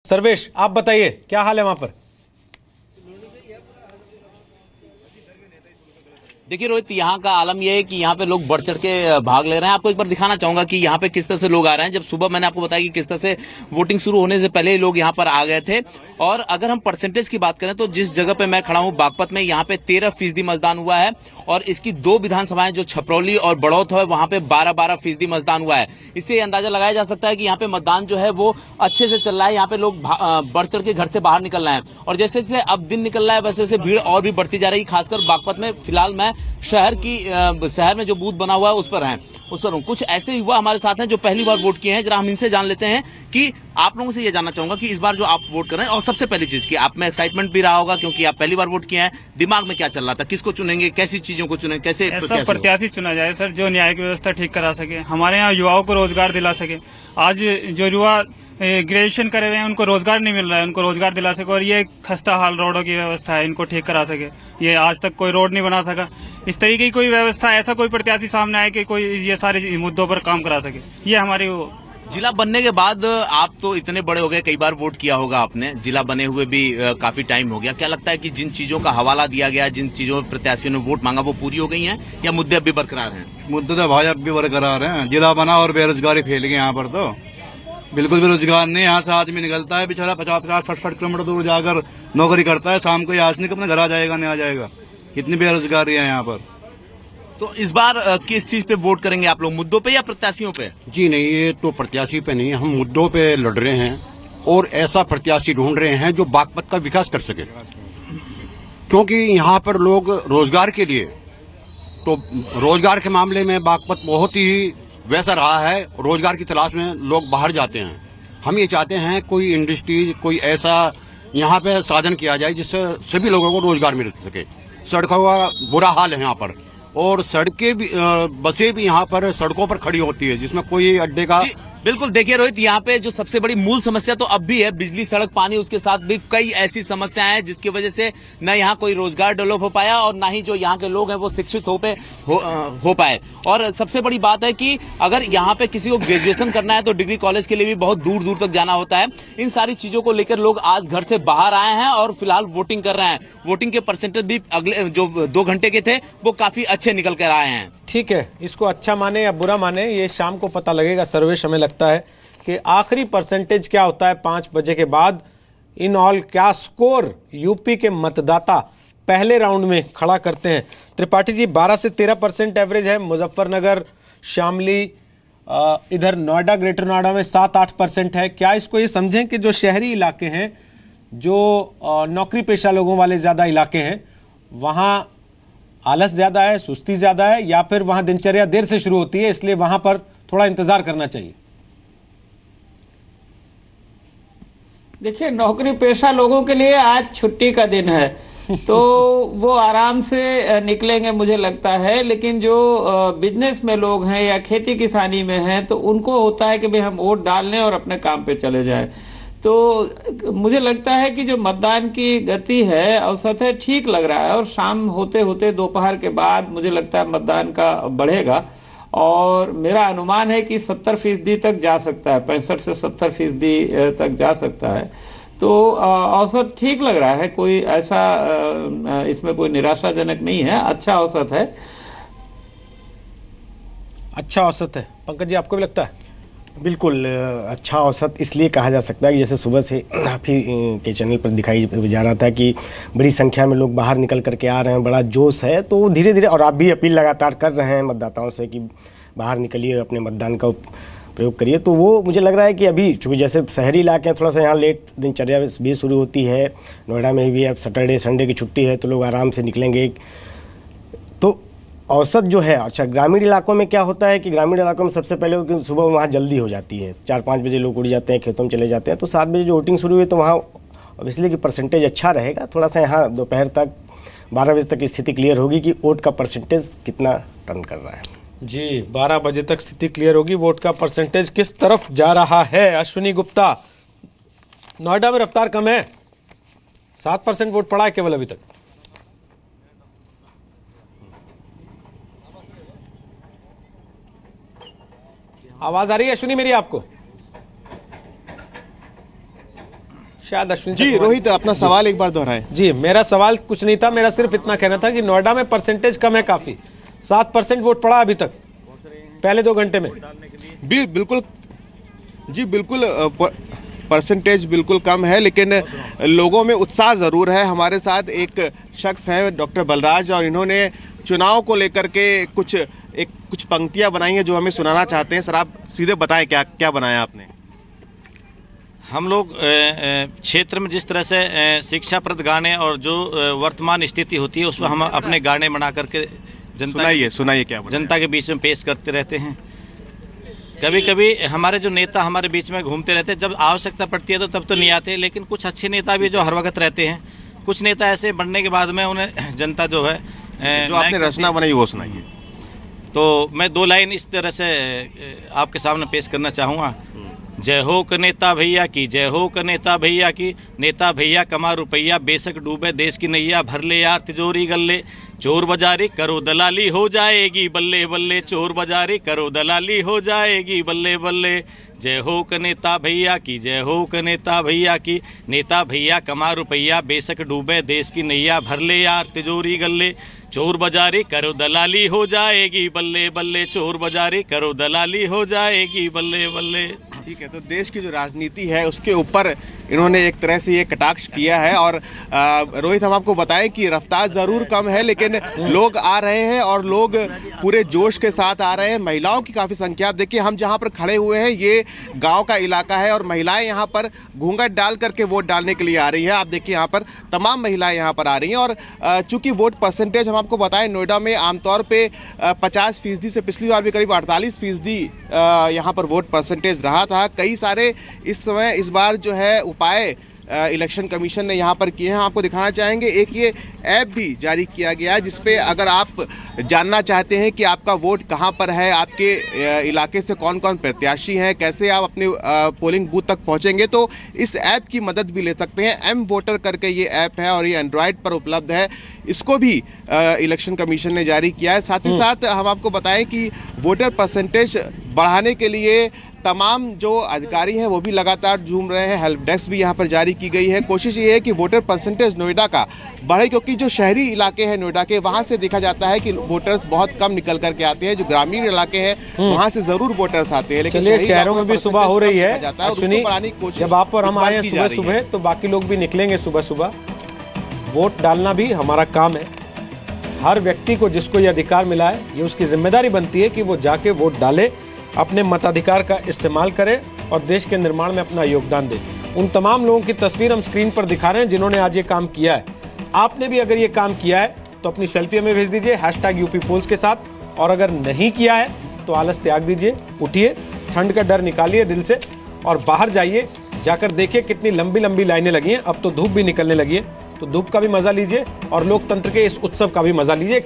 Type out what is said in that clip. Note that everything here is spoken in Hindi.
सर्वेश, आप बताइए क्या हाल है वहां पर? देखिए रोहित, यहाँ का आलम यह है कि यहाँ पे लोग बढ़ चढ़ के भाग ले रहे हैं। आपको एक बार दिखाना चाहूंगा कि यहाँ पे किस तरह से लोग आ रहे हैं। जब सुबह मैंने आपको बताया कि किस तरह से वोटिंग शुरू होने से पहले ही लोग यहाँ पर आ गए थे। और अगर हम परसेंटेज की बात करें तो जिस जगह पे मैं खड़ा हूँ बागपत में, यहाँ पे 13% मतदान हुआ है। और इसकी 2 विधानसभाएं जो छपरौली और बड़ौत है वहां पे 12% मतदान हुआ है। इससे अंदाजा लगाया जा सकता है कि यहाँ पे मतदान जो है वो अच्छे से चल रहा है। यहाँ पे लोग बढ़ चढ़ के घर से बाहर निकल रहे हैं और जैसे जैसे अब दिन निकल रहा है वैसे वैसे भीड़ और भी बढ़ती जा रही है। खासकर बागपत में फिलहाल मैं शहर में जो बूथ बना हुआ है उस पर हूँ। कुछ ऐसे युवा हमारे साथ हैं जो पहली बार वोट किए हैं। जरा हम इनसे जान लेते हैं कि आप लोगों से ये जानना चाहूंगा कि इस बार जो आप वोट कर रहे हैं, और सबसे पहली चीज की आप में एक्साइटमेंट भी रहा होगा क्योंकि आप पहली बार वोट किए हैं, दिमाग में क्या चल रहा था, किसको चुनेंगे, कैसी चीजों को चुनेंगे, कैसे ऐसा प्रत्याशी चुना जाए सर जो न्यायिक व्यवस्था ठीक करा सके, हमारे यहाँ युवाओं को रोजगार दिला सके। आज जो युवा ग्रेजुएशन करे हुए हैं उनको रोजगार नहीं मिल रहा है, उनको रोजगार दिला सके। और ये खस्ता हाल रोडों की व्यवस्था है, इनको ठीक करा सके। ये आज तक कोई रोड नहीं बना सका। इस तरीके की कोई व्यवस्था, ऐसा कोई प्रत्याशी सामने आए कि कोई ये सारे मुद्दों पर काम करा सके। ये हमारी जिला बनने के बाद आप तो इतने बड़े हो गए, कई बार वोट किया होगा आपने, जिला बने हुए भी काफी टाइम हो गया। क्या लगता है कि जिन चीजों का हवाला दिया गया, जिन चीजों में प्रत्याशियों ने वोट मांगा वो पूरी हो गई हैं या मुद्दे अब भी बरकरार हैं? मुद्दे तो भाई अब भी बरकरार हैं। जिला बना और बेरोजगारी फैल गई यहाँ पर, तो बिल्कुल बेरोजगार नहीं। यहाँ से आदमी निकलता है बेचारा 50-60 किलोमीटर दूर जाकर नौकरी करता है, शाम को आज नहीं अपने घर आ जाएगा नहीं आ जाएगा। कितनी बेरोजगारी है यहाँ पर। तो इस बार किस चीज पे वोट करेंगे आप लोग, मुद्दों पे या प्रत्याशियों पे? जी नहीं, ये तो प्रत्याशी पे नहीं, हम मुद्दों पे लड़ रहे हैं और ऐसा प्रत्याशी ढूंढ रहे हैं जो बागपत का विकास कर सके। क्योंकि यहाँ पर लोग रोजगार के लिए, तो रोजगार के मामले में बागपत बहुत ही वैसा रहा है, रोजगार की तलाश में लोग बाहर जाते हैं। हम ये चाहते हैं कोई इंडस्ट्री, कोई ऐसा यहाँ पे साधन किया जाए जिससे सभी लोगों को रोजगार मिल सके। सड़कों का बुरा हाल है यहाँ पर, और सड़कें भी, बसें भी यहाँ पर सड़कों पर खड़ी होती है जिसमें कोई अड्डे का। बिल्कुल, देखिए रोहित, यहाँ पे जो सबसे बड़ी मूल समस्या तो अब भी है बिजली, सड़क, पानी। उसके साथ भी कई ऐसी समस्याएं हैं जिसकी वजह से न यहाँ कोई रोजगार डेवलप हो पाया और ना ही जो यहाँ के लोग हैं वो शिक्षित हो पाए। और सबसे बड़ी बात है कि अगर यहाँ पे किसी को ग्रेजुएशन करना है तो डिग्री कॉलेज के लिए भी बहुत दूर दूर तक जाना होता है। इन सारी चीजों को लेकर लोग आज घर से बाहर आए हैं और फिलहाल वोटिंग कर रहे हैं। वोटिंग के परसेंटेज भी अगले जो 2 घंटे के थे वो काफी अच्छे निकल कर आए हैं। ठीक है, इसको अच्छा माने या बुरा माने ये शाम को पता लगेगा। सर्वेश, हमें लगता है कि आखिरी परसेंटेज क्या होता है 5 बजे के बाद, इन ऑल क्या स्कोर यूपी के मतदाता पहले राउंड में खड़ा करते हैं। त्रिपाठी जी, 12 से 13% एवरेज है। मुजफ्फरनगर, शामली, इधर नोएडा, ग्रेटर नोएडा में 7-8% है। क्या इसको ये समझें कि जो शहरी इलाके हैं, जो नौकरी पेशा लोगों वाले ज़्यादा इलाके हैं, वहाँ आलस ज़्यादा है, सुस्ती ज़्यादा है, या फिर वहाँ दिनचर्या देर से शुरू होती है इसलिए वहाँ पर थोड़ा इंतज़ार करना चाहिए? देखिए, नौकरी पेशा लोगों के लिए आज छुट्टी का दिन है तो वो आराम से निकलेंगे मुझे लगता है। लेकिन जो बिजनेस में लोग हैं या खेती किसानी में हैं तो उनको होता है कि भाई हम वोट डाल लें और अपने काम पे चले जाएं। तो मुझे लगता है कि जो मतदान की गति है, औसत है, ठीक लग रहा है। और शाम होते होते दोपहर के बाद मुझे लगता है मतदान का बढ़ेगा और मेरा अनुमान है कि 70% तक जा सकता है, 65 से 70% तक जा सकता है। तो औसत ठीक लग रहा है, कोई ऐसा इसमें कोई निराशाजनक नहीं है, अच्छा औसत है। अच्छा औसत है। पंकज जी, आपको भी लगता है? बिल्कुल अच्छा औसत इसलिए कहा जा सकता है कि जैसे सुबह से आप ही के चैनल पर दिखाई जा रहा था कि बड़ी संख्या में लोग बाहर निकल करके आ रहे हैं, बड़ा जोश है। तो धीरे धीरे, और आप भी अपील लगातार कर रहे हैं मतदाताओं से कि बाहर निकलिए, अपने मतदान का प्रयोग करिए। तो वो मुझे लग रहा है कि अभी चूँकि जैसे शहरी इलाके हैं, थोड़ा सा यहाँ लेट दिनचर्या भी शुरू होती है। नोएडा में भी अब सैटरडे संडे की छुट्टी है तो लोग आराम से निकलेंगे। तो औसत जो है, अच्छा ग्रामीण इलाकों में क्या होता है कि ग्रामीण इलाकों में सबसे पहले सुबह वहाँ जल्दी हो जाती है, 4-5 बजे लोग उड़ जाते हैं, खेतों में चले जाते हैं। तो 7 बजे जो वोटिंग शुरू हुई तो वहाँ ऑब्वियसली कि परसेंटेज अच्छा रहेगा। थोड़ा सा यहाँ दोपहर तक 12 बजे तक स्थिति क्लियर होगी कि वोट का परसेंटेज कितना टर्न कर रहा है। जी, 12 बजे तक स्थिति क्लियर होगी, वोट का परसेंटेज किस तरफ जा रहा है। अश्विनी गुप्ता, नोएडा में रफ्तार कम है, 7% वोट पड़ा है केवल अभी तक। आवाज आ रही है अश्विनी मेरी आपको? शायद अश्विन जी रोहित अपना सवाल एक बार दोहराएं। जी, मेरा सवाल कुछ नहीं था, मेरा सिर्फ इतना कहना था कि नोएडा में परसेंटेज कम है काफी, 7% वोट पड़ा अभी तक पहले 2 घंटे में। बिल्कुल जी, बिल्कुल परसेंटेज बिल्कुल कम है, लेकिन लोगों में उत्साह ज़रूर है। हमारे साथ एक शख्स है डॉक्टर बलराज, और इन्होंने चुनाव को लेकर के कुछ पंक्तियां बनाई हैं जो हमें सुनाना चाहते हैं। सर आप सीधे बताएं क्या क्या बनाया आपने। हम लोग क्षेत्र में जिस तरह से शिक्षाप्रद गाने और जो वर्तमान स्थिति होती है उस पर हम अपने गाने बना करके सुनाइए क्या जनता के बीच में पेश करते रहते हैं। कभी कभी हमारे जो नेता हमारे बीच में घूमते रहते हैं, जब आवश्यकता पड़ती है तो तब तो नहीं आते, लेकिन कुछ अच्छे नेता भी जो हर वक्त रहते हैं। कुछ नेता ऐसे बनने के बाद में उन्हें जनता जो है जो आपने रचना बनाई वो सुनाइए। तो मैं 2 लाइन इस तरह से आपके सामने पेश करना चाहूँगा। जय हो क नेता भैया की, जय हो क नेता भैया की, नेता भैया कमा रुपया, बेशक डूबे देश की नैया, भर ले यार तिजोरी गल्ले, चोर बाजारी करो दलाली हो जाएगी बल्ले बल्ले, चोर बाजारी करो दलाली हो जाएगी बल्ले बल्ले। जय हो क नेता भैया की, जय हो क नेता भैया की, नेता भैया कमा रुपया, बेशक डूबे देश की नैया, भर ले यार तिजोरी गल्ले, चोर बाजारी करो दलाली हो जाएगी बल्ले बल्ले, चोर बाजारी करो दलाली हो जाएगी बल्ले बल्ले। ठीक है, तो देश की जो राजनीति है उसके ऊपर इन्होंने एक तरह से ये कटाक्ष किया है। और रोहित हम आपको बताएं कि रफ्तार ज़रूर कम है, लेकिन लोग आ रहे हैं और लोग पूरे जोश के साथ आ रहे हैं। महिलाओं की काफ़ी संख्या, आप देखिए हम जहाँ पर खड़े हुए हैं ये गांव का इलाका है और महिलाएं यहाँ पर घूंघट डाल करके वोट डालने के लिए आ रही हैं। आप देखिए यहाँ पर तमाम महिलाएं यहाँ पर आ रही हैं। और चूँकि वोट परसेंटेज हम आपको बताएं नोएडा में आमतौर पर 50% से पिछली बार भी करीब 48% यहाँ पर वोट परसेंटेज रहा था। कई सारे इस बार जो है उपाय इलेक्शन कमीशन ने यहाँ पर किए हैं, आपको दिखाना चाहेंगे। एक ये ऐप भी जारी किया गया है जिसपे अगर आप जानना चाहते हैं कि आपका वोट कहाँ पर है, आपके इलाके से कौन कौन प्रत्याशी हैं, कैसे आप अपने पोलिंग बूथ तक पहुँचेंगे, तो इस ऐप की मदद भी ले सकते हैं। एम वोटर करके ये ऐप है और ये एंड्रॉयड पर उपलब्ध है। इसको भी इलेक्शन कमीशन ने जारी किया है। साथ ही साथ हम आपको बताएं कि वोटर परसेंटेज बढ़ाने के लिए तमाम जो अधिकारी हैं वो भी लगातार झूम रहे हैं। हेल्प डेस्क भी यहाँ पर जारी की गई है। कोशिश ये है कि वोटर परसेंटेज नोएडा का बढ़े, क्योंकि जो शहरी इलाके हैं नोएडा के वहाँ से देखा जाता है कि वोटर्स बहुत कम निकल करके आते हैं। जो ग्रामीण इलाके हैं वहाँ से जरूर वोटर्स आते हैं, लेकिन शहरों में भी सुबह हो रही है। जब आप और हम आए हैं सुबह सुबह तो बाकी लोग भी निकलेंगे सुबह सुबह। वोट डालना भी हमारा काम है। हर व्यक्ति को जिसको ये अधिकार मिला है ये उसकी जिम्मेदारी बनती है कि वो जाके वोट डाले, अपने मताधिकार का इस्तेमाल करे और देश के निर्माण में अपना योगदान दे। उन तमाम लोगों की तस्वीर हम स्क्रीन पर दिखा रहे हैं जिन्होंने आज ये काम किया है। आपने भी अगर ये काम किया है तो अपनी सेल्फी हमें भेज दीजिए #UP Polls के साथ। और अगर नहीं किया है तो आलस त्याग दीजिए, उठिए, ठंड का डर निकालिए दिल से और बाहर जाइए। जाकर देखिए कितनी लंबी लंबी लाइनें लगी हैं। अब तो धूप भी निकलने लगी है, तो धूप का भी मजा लीजिए और लोकतंत्र के इस उत्सव का भी मजा लीजिए।